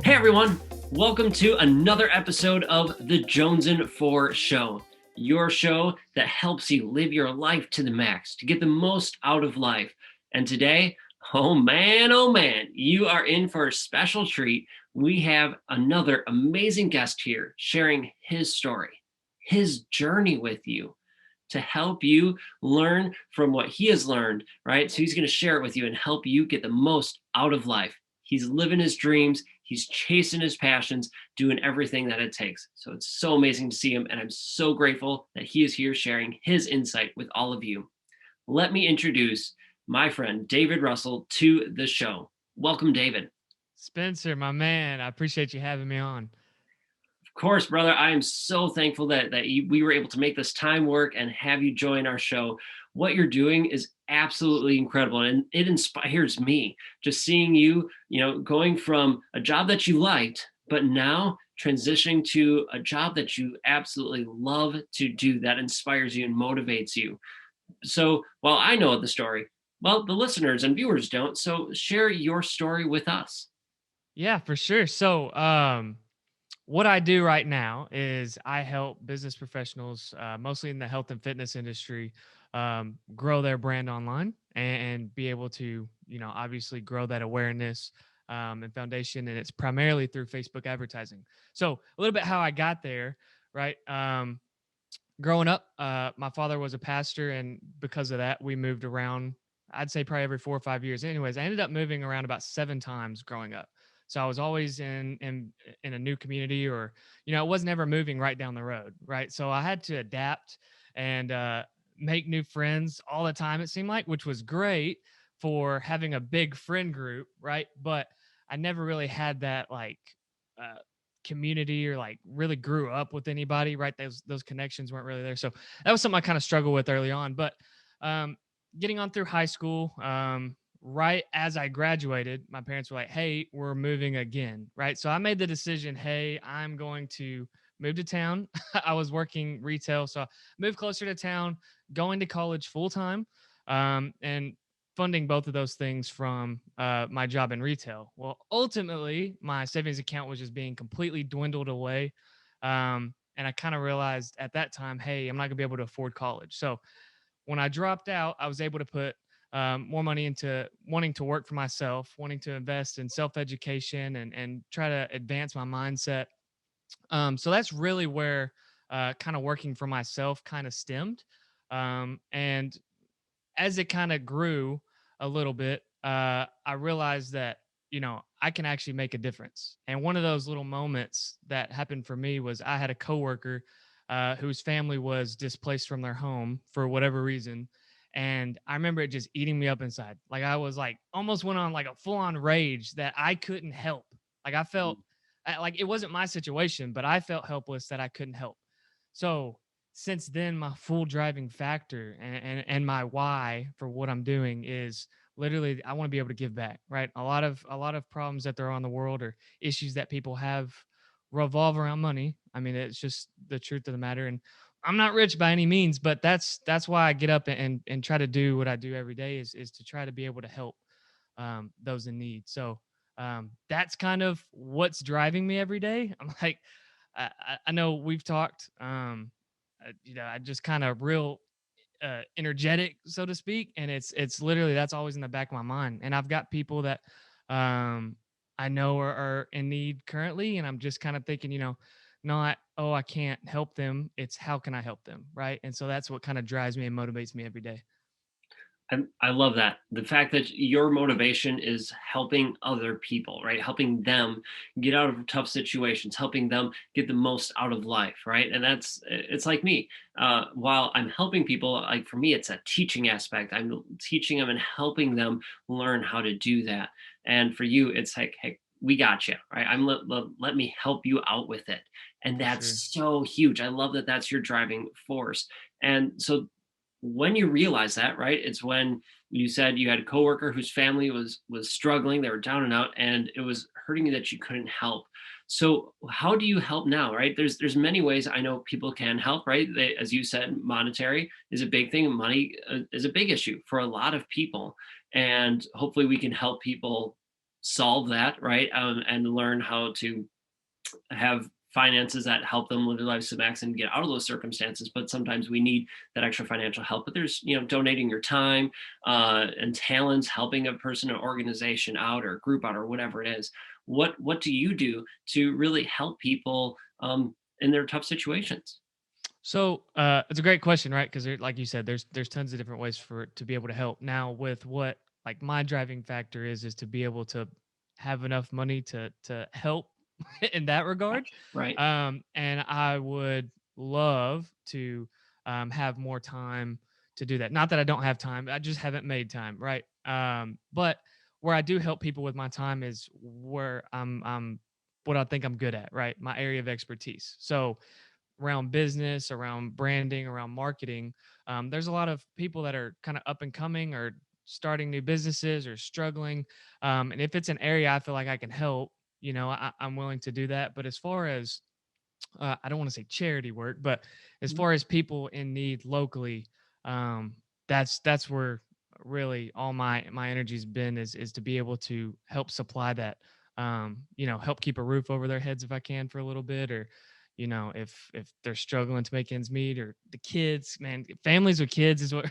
Hey everyone, welcome to another episode of the Jonesin 4 Show, your show that helps you live your life to the max, to get the most out of life. And today, oh man, you are in for a special treat. We have another amazing guest here sharing his story, his journey with you to help you learn from what he has learned, right? So he's going to share it with you and help you get the most out of life. He's living his dreams. He's chasing his passions, doing everything that it takes. So it's so amazing to see him. And I'm so grateful that he is here sharing his insight with all of you. Let me introduce my friend, David Russell, to the show. Welcome, David. Spencer, my man, I appreciate you having me on. Of course, brother. I am so thankful that we were able to make this time work and have you join our show. What you're doing is absolutely incredible, and it inspires me. Just seeing you, going from a job that you liked, but now transitioning to a job that you absolutely love to do. That inspires you and motivates you. So, while I know the story, well, the listeners and viewers don't. So, share your story with us. Yeah, for sure. What I do right now is I help business professionals, mostly in the health and fitness industry, grow their brand online and be able to, obviously grow that awareness and foundation. And it's primarily through Facebook advertising. So, a little bit how I got there, right? Growing up, my father was a pastor, and because of that, we moved around. I'd say probably every 4 or 5 years. Anyways, I ended up moving around about 7 times growing up. So I was always in a new community, or I wasn't ever moving right down the road, right? So I had to adapt and make new friends all the time. It seemed like, which was great for having a big friend group, right? But I never really had that uh, community or like really grew up with anybody, right? Those connections weren't really there. So that was something I kind of struggled with early on. But um, getting on through high school, right as I graduated, my parents were like, "Hey, we're moving again," right? So I made the decision, "Hey, I'm going to move to town." I was working retail, so I moved closer to town, going to college full time, and funding both of those things from my job in retail. Well, ultimately, my savings account was just being completely dwindled away. And I kind of realized at that time, hey, I'm not going to be able to afford college. So when I dropped out, I was able to put more money into wanting to work for myself, wanting to invest in self education and try to advance my mindset. So that's really where kind of working for myself kind of stemmed. And as it kind of grew a little bit, I realized that, I can actually make a difference. And one of those little moments that happened for me was I had a coworker whose family was displaced from their home for whatever reason. And I remember it just eating me up inside. Like I was like almost went on like a full on rage that I couldn't help. Like I felt like it wasn't my situation, but I felt helpless that I couldn't help. So since then, my full driving factor and my why for what I'm doing is literally I want to be able to give back, right? A lot of problems that there are on the world or issues that people have revolve around money. I mean, it's just the truth of the matter. And I'm not rich by any means, but that's why I get up and try to do what I do every day is to try to be able to help those in need. So that's kind of what's driving me every day. I'm like, I know we've talked. I just kind of real energetic, so to speak, and it's literally that's always in the back of my mind. And I've got people that um, I know are in need currently, and I'm just kind of thinking, not oh I can't help them. It's how can I help them, right? And so that's what kind of drives me and motivates me every day. I love that. The fact that your motivation is helping other people, right? Helping them get out of tough situations, helping them get the most out of life, right? And it's like me. While I'm helping people, like for me, it's a teaching aspect. I'm teaching them and helping them learn how to do that. And for you, it's like, hey, we got you, right? Let me help you out with it. And For sure. that's so huge. I love that that's your driving force. And so when you realize that, right, it's when you said you had a coworker whose family was struggling, they were down and out, and it was hurting you that you couldn't help. So how do you help now, right? There's many ways I know people can help, right? As you said, monetary is a big thing. Money is a big issue for a lot of people, and hopefully we can help people solve that, right? And learn how to have finances that help them live their lives to max and get out of those circumstances. But sometimes we need that extra financial help. But there's, donating your time and talents, helping a person or organization out or group out or whatever it is. What do you do to really help people in their tough situations? So it's a great question, right? Because like you said, there's tons of different ways for it to be able to help. Now, with what like my driving factor is to be able to have enough money to help in that regard. Right. And I would love to have more time to do that. Not that I don't have time, I just haven't made time, right? But where I do help people with my time is where I'm what I think I'm good at, right? My area of expertise. So around business, around branding, around marketing. There's a lot of people that are kind of up and coming or starting new businesses or struggling. And if it's an area I feel like I can help, I'm willing to do that. But as far as I don't want to say charity work, but as Mhm. far as people in need locally, um, that's where really all my energy's been is to be able to help supply that. Help keep a roof over their heads if I can for a little bit, or if they're struggling to make ends meet, or the kids, man, families with kids is what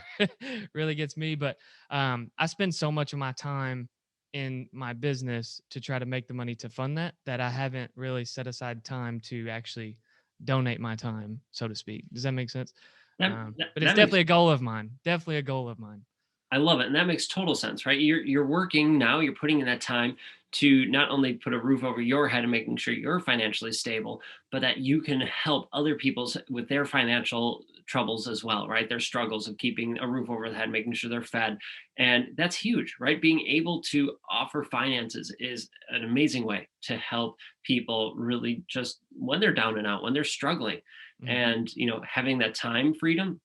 really gets me. But I spend so much of my time in my business to try to make the money to fund that I haven't really set aside time to actually donate my time, so to speak. Does that make sense? That, that But it's that makes definitely a goal of mine. Definitely a goal of mine. I love it, and that makes total sense, right? You're working now. You're putting in that time to not only put a roof over your head and making sure you're financially stable, but that you can help other people's with their financial troubles as well, right? Their struggles of keeping a roof over their head, making sure they're fed, and that's huge, right? Being able to offer finances is an amazing way to help people really just when they're down and out, when they're struggling, Mhm. and having that time freedom.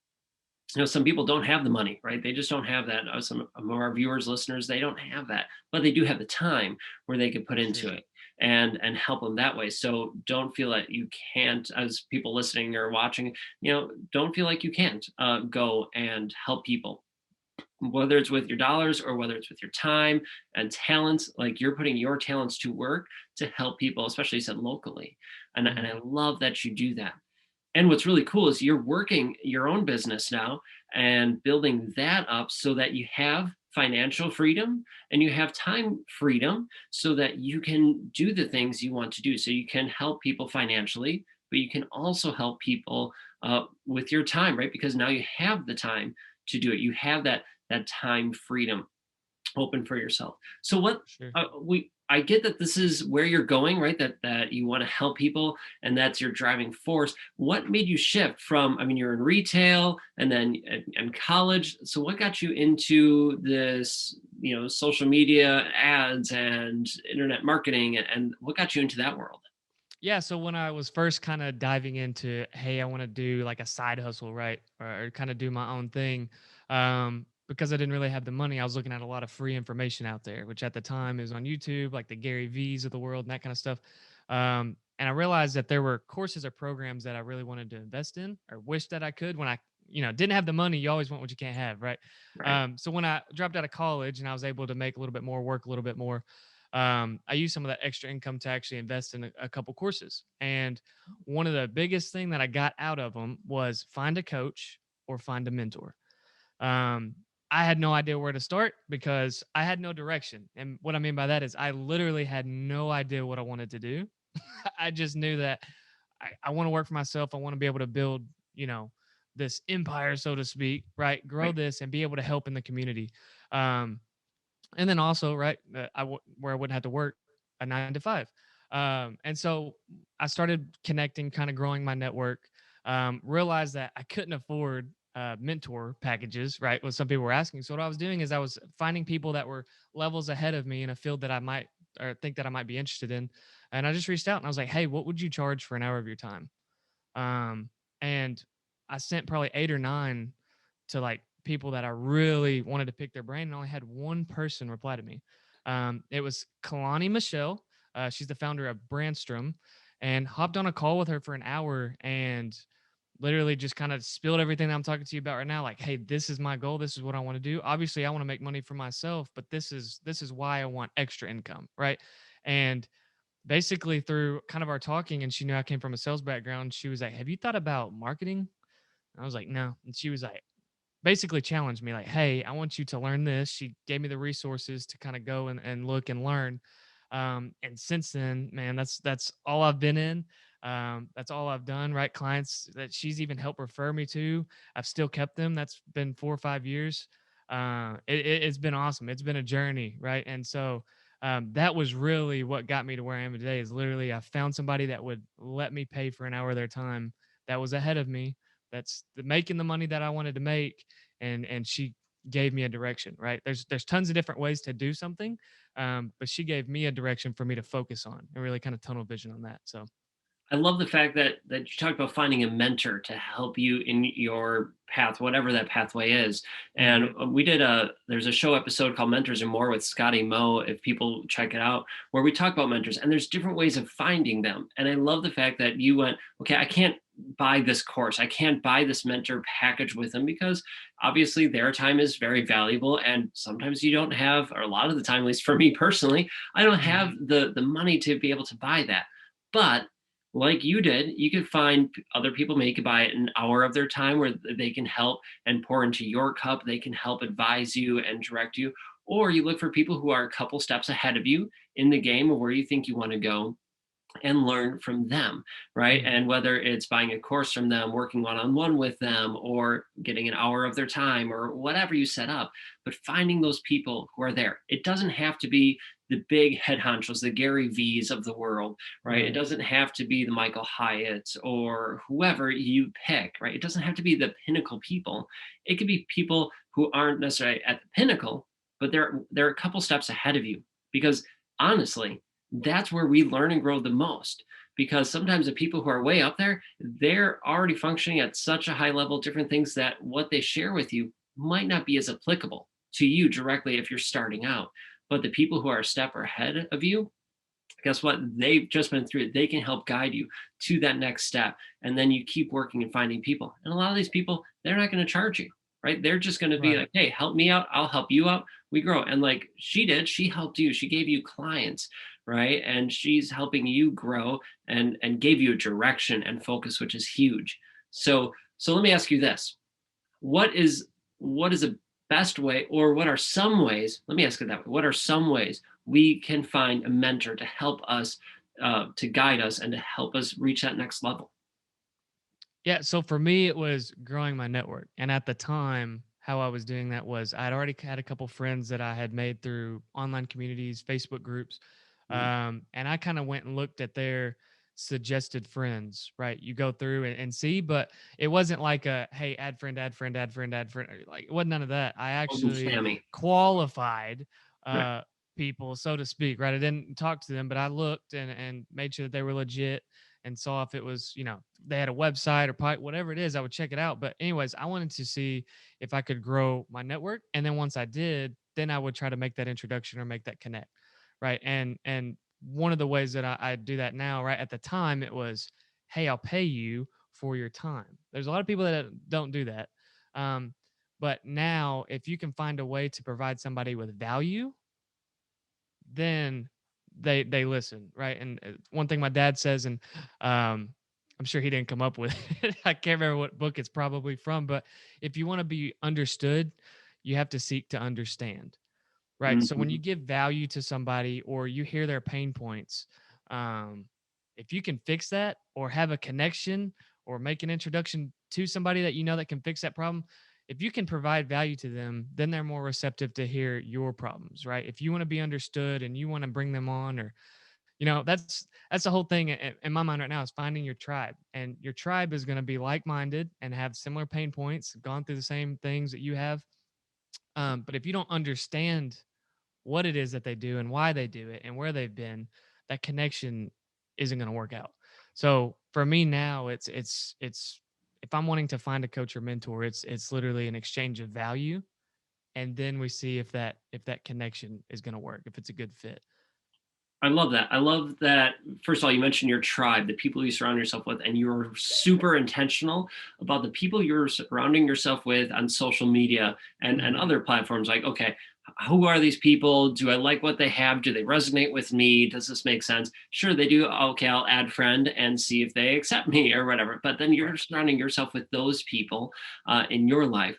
Some people don't have the money, right? They just don't have that. Some of our viewers, listeners, they don't have that, but they do have the time where they can put For into sure. it and help them that way. So don't feel that you can't, as people listening or watching, don't feel like you can't go and help people, whether it's with your dollars or whether it's with your time and talents. Like you're putting your talents to work to help people, especially you said locally, and I Mhm. love that you do that. And what's really cool is you're working your own business now and building that up so that you have financial freedom and you have time freedom so that you can do the things you want to do. So you can help people financially, but you can also help people with your time, right? Because now you have the time to do it. You have that time freedom open for yourself. So what Sure. we I get that this is where you're going, right? That you want to help people and that's your driving force. What made you shift from, I mean, you're in retail and then in college. So what got you into this, social media ads and internet marketing and what got you into that world? Yeah, so when I was first kind of diving into, hey, I want to do like a side hustle, right? Or kind of do my own thing. Because I didn't really have the money, I was looking at a lot of free information out there, which at the time is on YouTube, like the Gary V's of the world and that kind of stuff. And I realized that there were courses or programs that I really wanted to invest in or wish that I could when I, didn't have the money. You always want what you can't have, right? Right. So when I dropped out of college and I was able to make a little bit more, work a little bit more, I used some of that extra income to actually invest in a couple courses. And one of the biggest thing that I got out of them was find a coach or find a mentor. Um, I had no idea where to start because I had no direction. And what I mean by that is I literally had no idea what I wanted to do. I just knew that I want to work for myself. I want to be able to build, this empire, so to speak, right? Grow Right. this and be able to help in the community. Um, and then also right where I wouldn't have to work a 9 to 5. And so I started connecting, kind of growing my network. Realized that I couldn't afford mentor packages, right? What some people were asking. So what I was doing is I was finding people that were levels ahead of me in a field that I might or think that I might be interested in, and I just reached out and I was like, hey, what would you charge for an hour of your time? um, and I sent probably 8 or 9 to like people that I really wanted to pick their brain, and only had one person reply to me. It was Kalani Michelle. She's the founder of Brandstrom, and hopped on a call with her for an hour and literally just kind of spilled everything that I'm talking to you about right now. Like, hey, this is my goal. This is what I want to do. Obviously, I want to make money for myself, but this is why I want extra income, right? And basically through kind of our talking, and she knew I came from a sales background, she was like, have you thought about marketing? I was like, no. And she was like, basically challenged me like, hey, I want you to learn this. She gave me the resources to kind of go and look and learn. And since then, man, that's all I've been in. That's all I've done, right? Clients that she's even helped refer me to, I've still kept them. That's been 4 or 5 years. It's been awesome. It's been a journey, right? And so that was really what got me to where I am today. Is literally I found somebody that would let me pay for an hour of their time that was ahead of me, that's making the money that I wanted to make, and she gave me a direction, right? There's tons of different ways to do something, but she gave me a direction for me to focus on and really kind of tunnel vision on that. So I love the fact that you talk about finding a mentor to help you in your path, whatever that pathway is. And mhm. there's a show episode called Mentors and More with Scotty Moe, if people check it out, where we talk about mentors and there's different ways of finding them. And I love the fact that you went, okay, I can't buy this course. I can't buy this mentor package with them because obviously their time is very valuable. And sometimes you don't have, or a lot of the time, at least for me personally, I don't have Mhm. the money to be able to buy that. But like you did, you could find other people, maybe you could buy an hour of their time where they can help and pour into your cup. They can help advise you and direct you. Or you look for people who are a couple steps ahead of you in the game of where you think you want to go and learn from them, right? Mhm. And whether it's buying a course from them, working one on one with them, or getting an hour of their time, or whatever you set up, but finding those people who are there. It doesn't have to be the big head honchos, the Gary V's of the world, right? It Right. doesn't have to be the Michael Hyatts or whoever you pick, right? It doesn't have to be the pinnacle people. It could be people who aren't necessarily at the pinnacle, but they're a couple steps ahead of you. Because honestly, that's where we learn and grow the most, because sometimes the people who are way up there, they're already functioning at such a high level, different things, that what they share with you might not be as applicable to you directly if you're starting out. But the people who are a step ahead of you, guess what? They've just been through it. They can help guide you to that next step. And then you keep working and finding people. And a lot of these people, they're not going to charge you, right? They're just going to be Right. like, hey, help me out. I'll help you out. We grow. And like she did, she helped you. She gave you clients, right? And she's helping you grow and gave you a direction and focus, which is huge. So let me ask you this. What is a best way, or what are some ways, let me ask it that way, what are some ways we can find a mentor to help us, to guide us and to help us reach that next level? Yeah, so for me, it was growing my network. And at the time, how I was doing that was I'd already had a couple friends that I had made through online communities, Facebook groups. Mm, And I kind of went and looked at their suggested friends, right? You go through and see, but it wasn't like a, hey, add friend, add friend, add friend, add friend. Like it wasn't none of that. I wasn't actually spammy. qualified Right. uh, people, so to speak, right? I didn't talk to them, but I looked and made sure that they were legit and saw if it was, they had a website or whatever it is, I would check it out. But anyways, I wanted to see if I could grow my network. And then once I did, then I would try to make that introduction or make that connect. Right. And one of the ways that I do that now, right, at the time it was, hey, I'll pay you for your time. There's a lot of people that don't do that. Um, but now if you can find a way to provide somebody with value, then they listen, right? And one thing my dad says, and I'm sure he didn't come up with it. I can't remember what book it's probably from, but if you want to be understood, you have to seek to understand, right? So when you Mhm. give value to somebody or you hear their pain points, um, if you can fix that or have a connection or make an introduction to somebody that you know that can fix that problem, if you can provide value to them, then they're more receptive to hear your problems, right? If you want to be understood and you want to bring them on, or that's the whole thing in my mind right now, is finding your tribe, and your tribe is going to be like-minded and have similar pain points, gone through the same things that you have. But if you don't understand what it is that they do and why they do it and where they've been, that connection isn't going to work out. So for me now, it's if I'm wanting to find a coach or mentor, it's literally an exchange of value, and then we see if that connection is going to work, if it's a good fit. I love that. I love that. First of all, you mentioned your tribe, the people you surround yourself with, and you're super intentional about the people you're surrounding yourself with on social media and Mhm. other platforms. Like, okay, who are these people? Do I like what they have? Do they resonate with me? Does this make sense? Sure, they do. Okay, I'll add friend and see if they accept me or whatever. But then Right. you're surrounding yourself with those people in your life,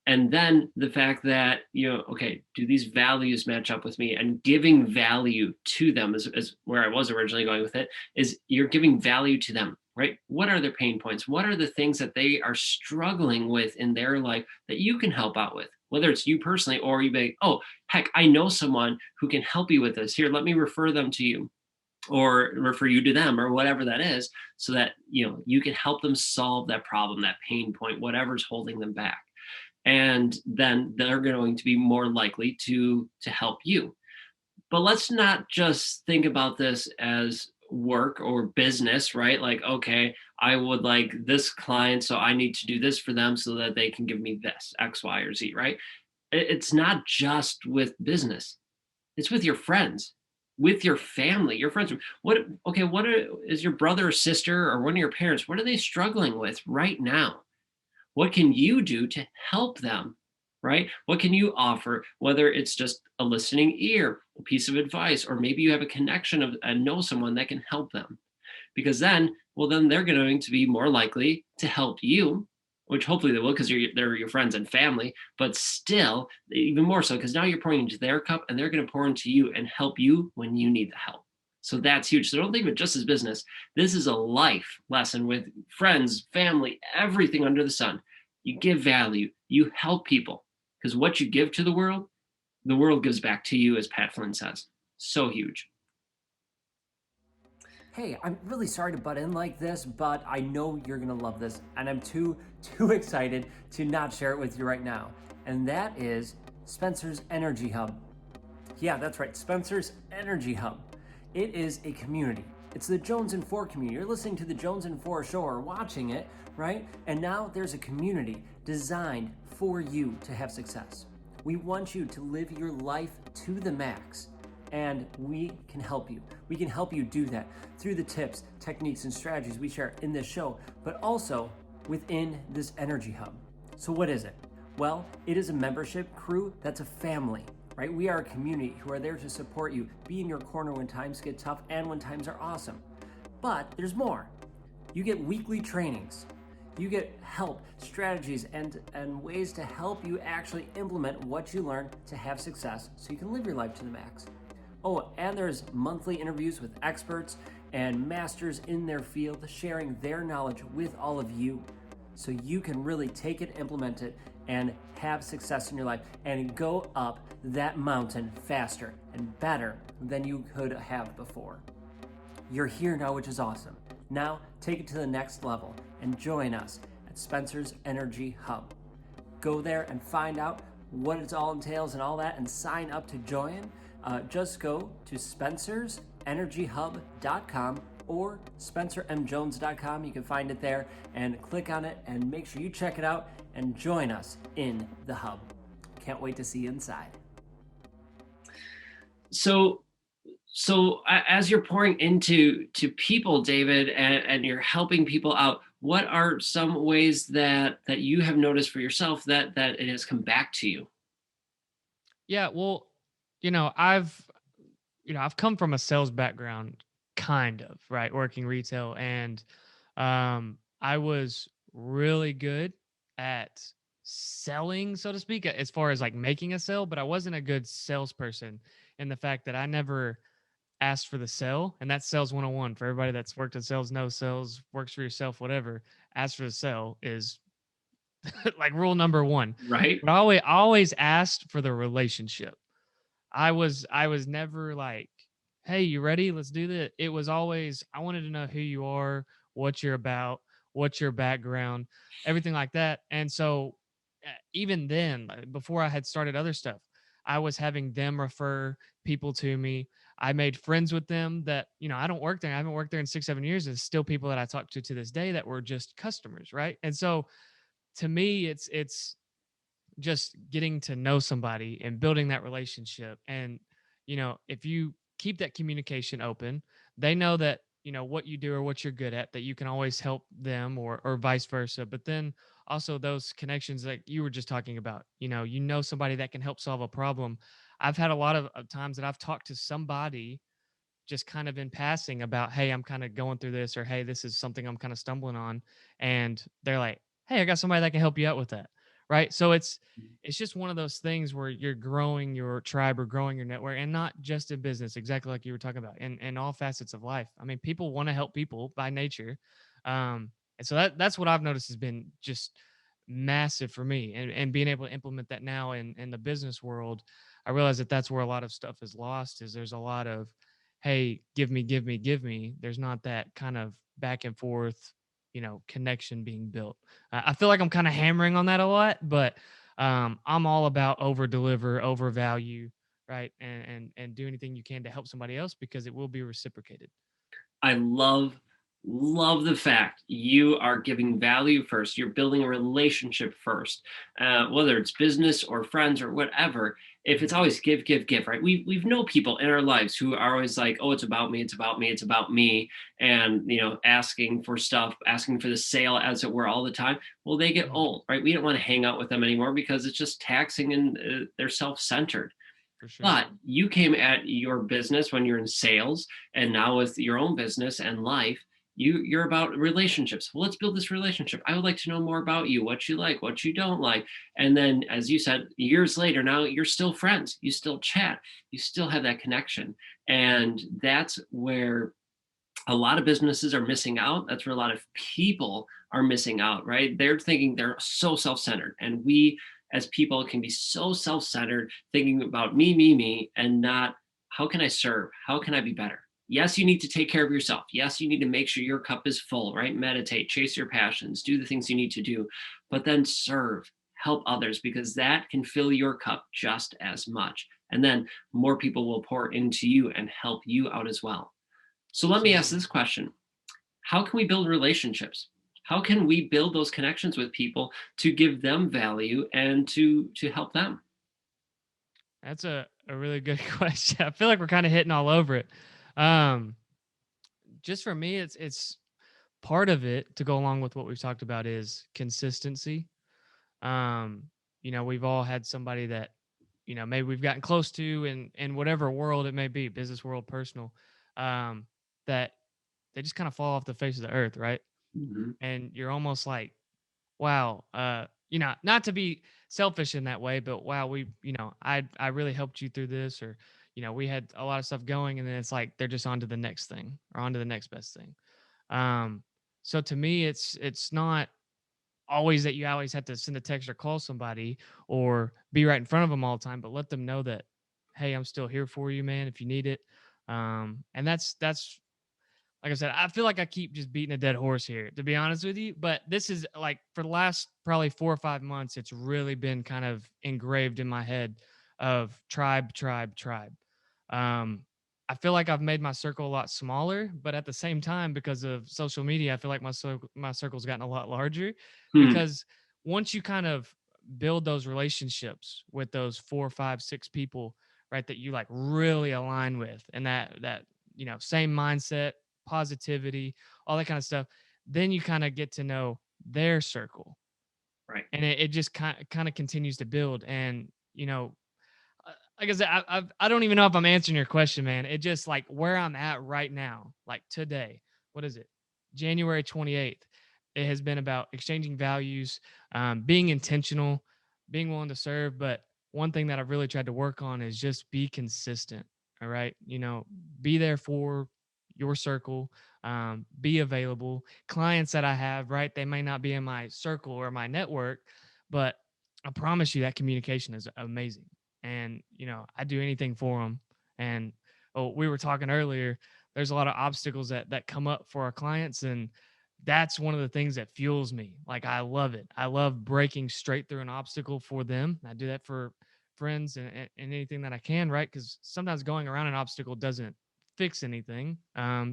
and then the fact that, okay, do these values match up with me, and giving value to them is where I was originally going with it. Is you're giving value to them, right? What are their pain points? What are the things that they are struggling with in their life that you can help out with, whether it's you personally, or you may, oh, heck, I know someone who can help you with this. Here, let me refer them to you, or refer you to them, or whatever that is, so that you can help them solve that problem, that pain point, whatever's holding them back. And then they're going to be more likely to help you. But let's not just think about this as work or business, right? Like, okay, I would like this client, so I need to do this for them so that they can give me this X, Y, or Z, right? It's not just with business, it's with your friends, with your family, your friends. Is your brother or sister or one of your parents, what are they struggling with right now? What can you do to help them, right? What can you offer, whether it's just a listening ear, a piece of advice, or maybe you have a connection of and know someone that can help them? Because then, well, then they're going to be more likely to help you, which hopefully they will, because they're your friends and family. But still, even more so, because now you're pouring into their cup, and they're going to pour into you and help you when you need the help. So that's huge. So don't think of it just as business. This is a life lesson with friends, family, everything under the sun. You give value, you help people, because what you give to the world gives back to you, as Pat Flynn says. So huge. Hey, I'm really sorry to butt in like this, but I know you're gonna love this, and I'm too excited to not share it with you right now. And that is Spencer's Energy Hub. Yeah, that's right, Spencer's Energy Hub. It is a community. It's the Jonesin 4 community. You're listening to the Jonesin 4 show or watching it, right? And now there's a community designed for you to have success. We want you to live your life to the max, and we can help you. We can help you do that through the tips, techniques, and strategies we share in this show, but also within this Energy Hub. So, what is it? Well, it is a membership crew that's a family, right? We are a community who are there to support you, be in your corner when times get tough and when times are awesome. But there's more. You get weekly trainings. You get help, strategies, and ways to help you actually implement what you learn to have success so you can live your life to the max. Oh, and there's monthly interviews with experts and masters in their field sharing their knowledge with all of you so you can really take it, implement it, and have success in your life and go up that mountain faster and better than you could have before. You're here now, which is awesome. Now, take it to the next level and join us at Spencer's Energy Hub. Go there and find out what it all entails and all that and sign up to join. Just go to spencersenergyhub.com or spencermjones.com. You can find it there and click on it and make sure you check it out and join us in the hub. Can't wait to see you inside. So as you're pouring into people, David, and you're helping people out, what are some ways that you have noticed for yourself that it has come back to you? Yeah, well, you know, I've I've come from a sales background, kind of, right? Working retail, and I was really good at selling, so to speak, as far as like making a sale, but I wasn't a good salesperson in the fact that I never asked for the sale. And that's sales 101 for everybody that's worked in sales, knows sales, works for yourself, whatever. Ask for the sale is like rule number one. Right. But I always asked for the relationship. I was never like, "Hey, you ready? Let's do this." It was always I wanted to know who you are, what you're about, what's your background, everything like that. And so even then, like, before I had started other stuff, I was having them refer people to me. I made friends with them that, I don't work there. I haven't worked there in 6, 7 years. There's still people that I talk to this day that were just customers, right? And so to me, it's just getting to know somebody and building that relationship. And if you keep that communication open. They know that, what you do or what you're good at, that you can always help them, or vice versa. But then also those connections like you were just talking about, somebody that can help solve a problem. I've had a lot of times that I've talked to somebody just kind of in passing about, hey, I'm kind of going through this, or hey, this is something I'm kind of stumbling on. And they're like, hey, I got somebody that can help you out with that. Right. So it's just one of those things where you're growing your tribe or growing your network, and not just in business, exactly like you were talking about, in all facets of life. I mean, people want to help people by nature. And so that's what I've noticed has been just massive for me, and being able to implement that now in the business world. I realize that that's where a lot of stuff is lost, is there's a lot of, hey, give me, give me, give me. There's not that kind of back and forth, connection being built. I feel like I'm kind of hammering on that a lot, but I'm all about over deliver, over value, right? And do anything you can to help somebody else, because it will be reciprocated. I love the fact you are giving value first. You're building a relationship first, whether it's business or friends or whatever. If it's always give, give, give, right? We've know people in our lives who are always like, oh, it's about me, it's about me, it's about me, and asking for stuff, asking for the sale, as it were, all the time. Well, they get Mhm. old, right? We don't want to hang out with them anymore because it's just taxing, and they're self-centered. For sure. But you came at your business when you're in sales, and now with your own business and life, you're about relationships. Well, let's build this relationship. I would like to know more about you, what you like, what you don't like. And then, as you said, years later, now you're still friends. You still chat. You still have that connection. And that's where a lot of businesses are missing out. That's where a lot of people are missing out, right? They're thinking they're so self-centered. And we as people can be so self-centered, thinking about me, and not how can I serve? How can I be better? Yes, you need to take care of yourself. Yes, you need to make sure your cup is full, right? Meditate, chase your passions, do the things you need to do, but then serve, help others, because that can fill your cup just as much. And then more people will pour into you and help you out as well. So let me ask Absolutely. this question. How can we build relationships? How can we build those connections with people to give them value and to help them? That's a really good question. I feel like we're kind of hitting all over it. Um, just for me, it's part of it, to go along with what we've talked about, is consistency. Um, we've all had somebody that, maybe we've gotten close to in whatever world it may be, business world, personal, um, that they just kind of fall off the face of the earth, right? Mhm. And you're almost like, wow, not to be selfish in that way, but wow, I really helped you through this, or we had a lot of stuff going, and then it's like they're just on to the next thing, or on to the next best thing. Um, so to me, it's not always that you always have to send a text or call somebody or be right in front of them all the time, but let them know that, hey, I'm still here for you, man, if you need it. And that's like I said, I feel like I keep just beating a dead horse here, to be honest with you. But this is like, for the last probably 4 or 5 months, it's really been kind of engraved in my head of tribe, tribe, tribe. Um, I feel like I've made my circle a lot smaller, but at the same time, because of social media, I feel like my circle's gotten a lot larger, Hmm. because once you kind of build those relationships with those 4, 5, 6 people, right, that you like really align with, and that same mindset, positivity, all that kind of stuff, then you kind of get to know their circle, Right. and it just kind of continues to build. And like I said, I don't even know if I'm answering your question, man. It just, like, where I'm at right now, like today, what is it, January 28th, it has been about exchanging values, being intentional, being willing to serve. But one thing that I've really tried to work on is just be consistent. All right, be there for your circle, be available. Clients that I have, right, they may not be in my circle or my network, but I promise you that communication is amazing. And I do anything for them. And we were talking earlier, there's a lot of obstacles that come up for our clients, and that's one of the things that fuels me. Like, I love it. I love breaking straight through an obstacle for them. I do that for friends, and anything that I can, right? Because sometimes going around an obstacle doesn't fix anything,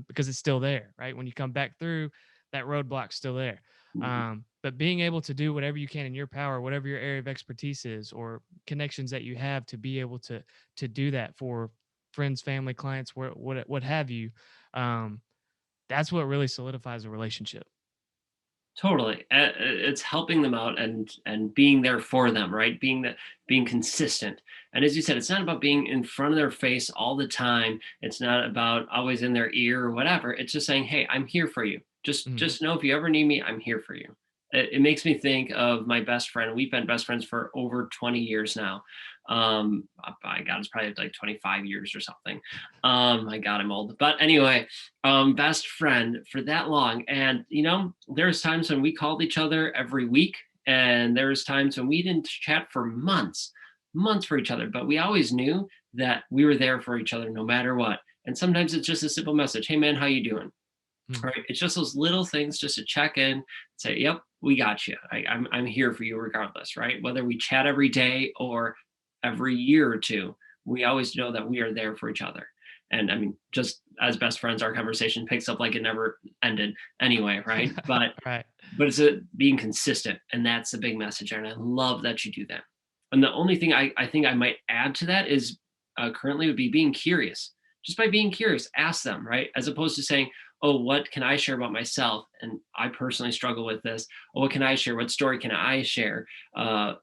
because it's still there, right? When you come back through, that roadblock's still there. Mhm. But being able to do whatever you can in your power, whatever your area of expertise is, or connections that you have, to be able to do that for friends, family, clients, what have you. Um, that's what really solidifies a relationship. Totally. It's helping them out and being there for them, right? Being consistent. And as you said, it's not about being in front of their face all the time. It's not about always in their ear or whatever. It's just saying, "Hey, I'm here for you. Mhm. Just know if you ever need me, I'm here for you." It makes me think of my best friend. We've been best friends for over 20 years now. My God, it's probably like 25 years or something. My God, I'm old. But anyway, best friend for that long. And, there's times when we called each other every week, and there's times when we didn't chat for months for each other, but we always knew that we were there for each other no matter what. And sometimes it's just a simple message. Hey man, how you doing? Mhm. Right. It's just those little things just to check in, say, yep, we got you. I'm here for you regardless, right? Whether we chat every day or every year or two, we always know that we are there for each other. And I mean, just as best friends, our conversation picks up like it never ended anyway, right? Right. But it's being consistent, and that's the big message. And I love that you do that. And the only thing I think I might add to that is currently would be being curious. Just by being curious, ask them, right? As opposed to saying, oh, what can I share about myself? And I personally struggle with this. Oh, what can I share? What story can I share?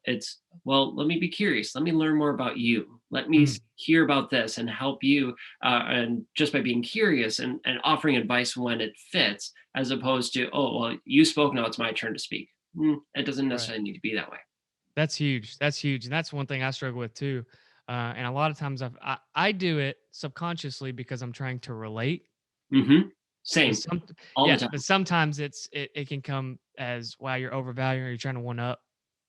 It's, well, let me be curious. Let me learn more about you. Let me Mm. hear about this and help you. And just by being curious and offering advice when it fits, as opposed to, oh, well, you spoke, now it's my turn to speak. It doesn't Right. necessarily need to be that way. That's huge. That's huge, and that's one thing I struggle with too. And a lot of times I do it subconsciously because I'm trying to relate. Hmm. But Same, all the time. but sometimes it can come as, wow, you're overvaluing or you're trying to one up,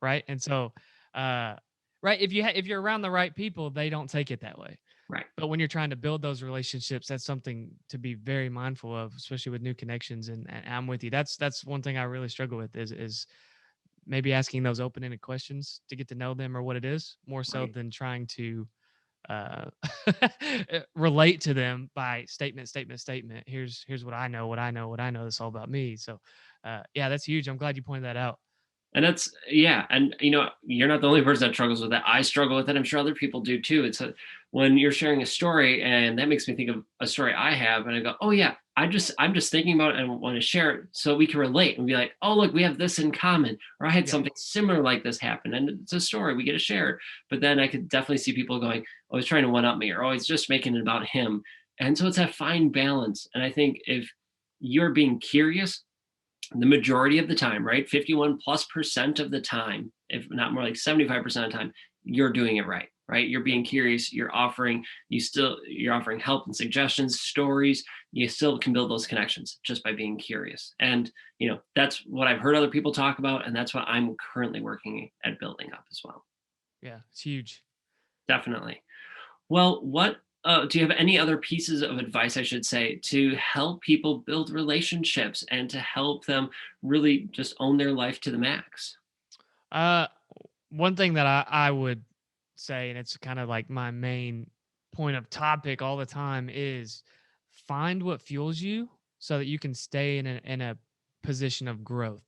right? And so, uh, right, if you're around the right people, they don't take it that way. Right. But when you're trying to build those relationships, that's something to be very mindful of, especially with new connections. And I'm with you. That's one thing I really struggle with is maybe asking those open-ended questions to get to know them or what it is, more so Right. than trying to uh relate to them by statement. Here's what I know, that's all about me. So yeah, that's huge. I'm glad you pointed that out. And that's, yeah, and you're not the only person that struggles with that. I struggle with it. I'm sure other people do too. When you're sharing a story, and that makes me think of a story I have, and I go, oh yeah, I'm just thinking about it and want to share it so we can relate and be like, oh look, we have this in common, or I had Yeah. something similar like this happen, and it's a story we get to share. But then I could definitely see people going, oh, he's trying to one up me, or oh, he's just making it about him. And so it's that fine balance. And I think if you're being curious the majority of the time, right? 51+% of the time, if not more like 75% of the time, you're doing it right, right? You're Yep. being curious, you're offering help and suggestions, stories. You still can build those connections just by being curious. And, that's what I've heard other people talk about. And that's what I'm currently working at building up as well. Yeah, it's huge. Definitely. Well, what do you have any other pieces of advice, I should say, to help people build relationships and to help them really just own their life to the max? uh One thing that I would say, and it's kind of like my main point of topic all the time, is find what fuels you so that you can stay in a position of growth.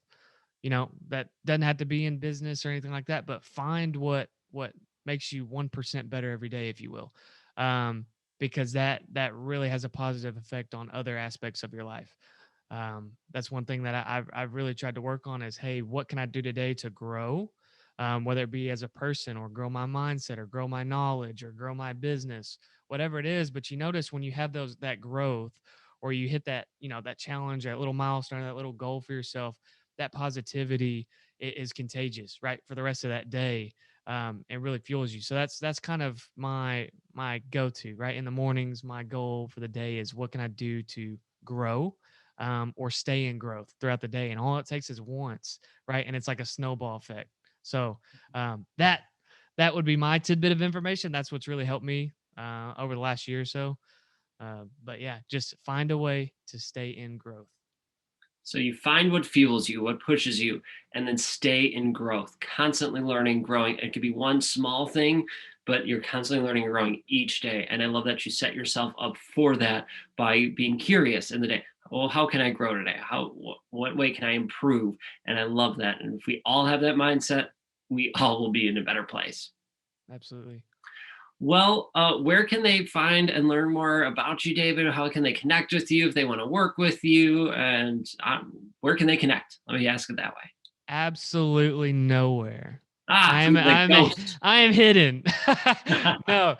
That doesn't have to be in business or anything like that, but find what makes you 1% better every day, if you will. um because that really has a positive effect on other aspects of your life. That's one thing that I've really tried to work on is, hey, what can I do today to grow, whether it be as a person or grow my mindset or grow my knowledge or grow my business, whatever it is. But you notice when you have that growth, or you hit that challenge, that little milestone, that little goal for yourself, that positivity is contagious, right, for the rest of that day. It really fuels you. So that's kind of my go-to, right, in the mornings. My goal for the day is, what can I do to grow, or stay in growth throughout the day. And all it takes is once, right? And it's like a snowball effect. So that would be my tidbit of information. That's what's really helped me over the last year or so. But yeah, just find a way to stay in growth. So you find what fuels you, what pushes you, and then stay in growth, constantly learning, growing. It could be one small thing, but you're constantly learning and growing each day. And I love that you set yourself up for that by being curious in the day. Well, how can I grow today? What way can I improve? And I love that. And if we all have that mindset, we all will be in a better place. Absolutely. Well, where can they find and learn more about you, David? How can they connect with you if they want to work with you? And where can they connect? Let me ask it that way. Absolutely nowhere. Ah, I am like I'm ghost. I am hidden. No.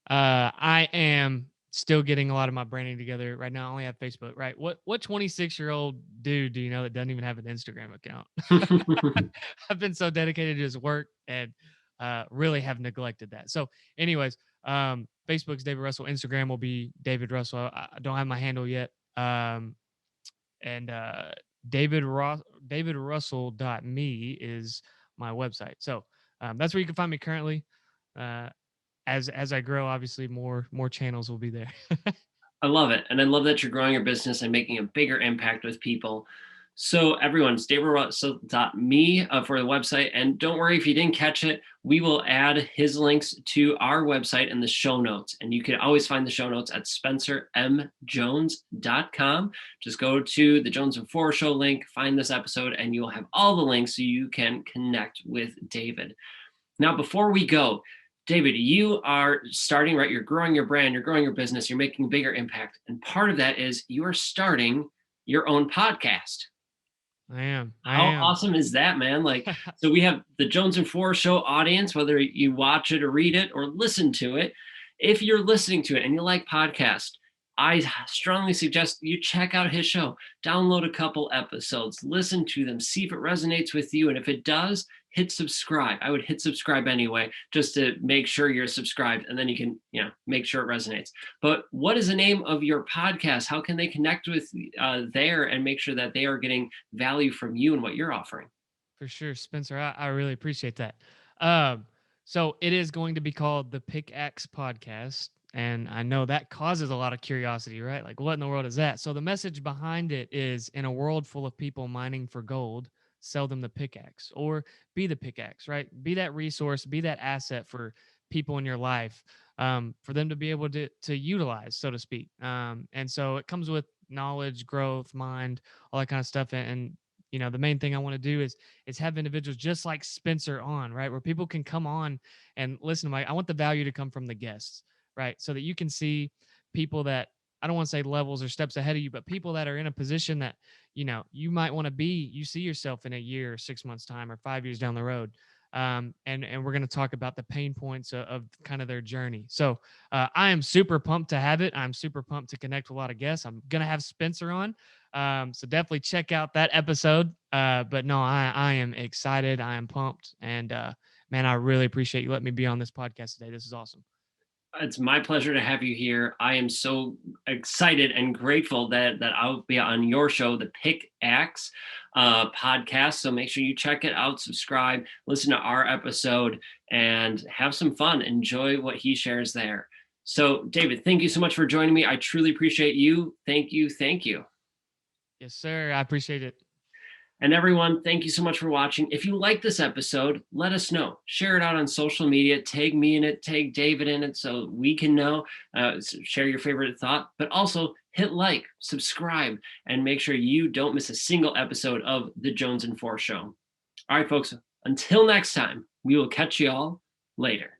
I am still getting a lot of my branding together right now. I only have Facebook, right? What 26-year-old dude do you know that doesn't even have an Instagram account? I've been so dedicated to his work and really have neglected that. So, anyways, Facebook's David Russell. Instagram will be David Russell. I don't have my handle yet. And davidrussell.me is my website. So that's where you can find me currently. As I grow, obviously more channels will be there. I love it. And I love that you're growing your business and making a bigger impact with people. So everyone, davidrussell.me for the website. And don't worry if you didn't catch it, we will add his links to our website in the show notes. And you can always find the show notes at spencermjones.com. Just go to the Jones and Four Show link, find this episode, and you'll have all the links so you can connect with David. Now, before we go, David, you are starting, right? You're growing your brand, you're growing your business, you're making a bigger impact. And part of that is you are starting your own podcast. I am. How awesome is that, man? Like, so we have the Jones and Four Show audience, whether you watch it or read it or listen to it. If you're listening to it and you like podcasts, I strongly suggest you check out his show, download a couple episodes, listen to them, see if it resonates with you. And if it does, hit subscribe. I would hit subscribe anyway, just to make sure you're subscribed, and then you can, make sure it resonates. But what is the name of your podcast? How can they connect with there and make sure that they are getting value from you and what you're offering? For sure, Spencer. I really appreciate that. So it is going to be called the Pickaxe Podcast. And I know that causes a lot of curiosity, right? Like, what in the world is that? So the message behind it is, in a world full of people mining for gold, sell them the pickaxe, or be the pickaxe, right? Be that resource, be that asset for people in your life, for them to be able to utilize, so to speak. And so it comes with knowledge, growth, mind, all that kind of stuff. And the main thing I want to do is have individuals just like Spencer on, right? Where people can come on and listen to I want the value to come from the guests, right? So that you can see people that, I don't want to say levels or steps ahead of you, but people that are in a position that, you might want to be, you see yourself in a year or 6 months time or 5 years down the road. And we're going to talk about the pain points of kind of their journey. So I am super pumped to have it. I'm super pumped to connect with a lot of guests. I'm going to have Spencer on. So definitely check out that episode. But no, I am excited. I am pumped. And man, I really appreciate you letting me be on this podcast today. This is awesome. It's my pleasure to have you here. I am so excited and grateful that I'll be on your show, the Pickaxe podcast. So make sure you check it out, subscribe, listen to our episode, and have some fun. Enjoy what he shares there. So, David, thank you so much for joining me. I truly appreciate you. Thank you. Thank you. Yes, sir. I appreciate it. And everyone, thank you so much for watching. If you like this episode, let us know. Share it out on social media. Tag me in it, tag David in it, so we can know. Share your favorite thought, but also hit like, subscribe, and make sure you don't miss a single episode of the Jones and Four Show. All right, folks, until next time, we will catch you all later.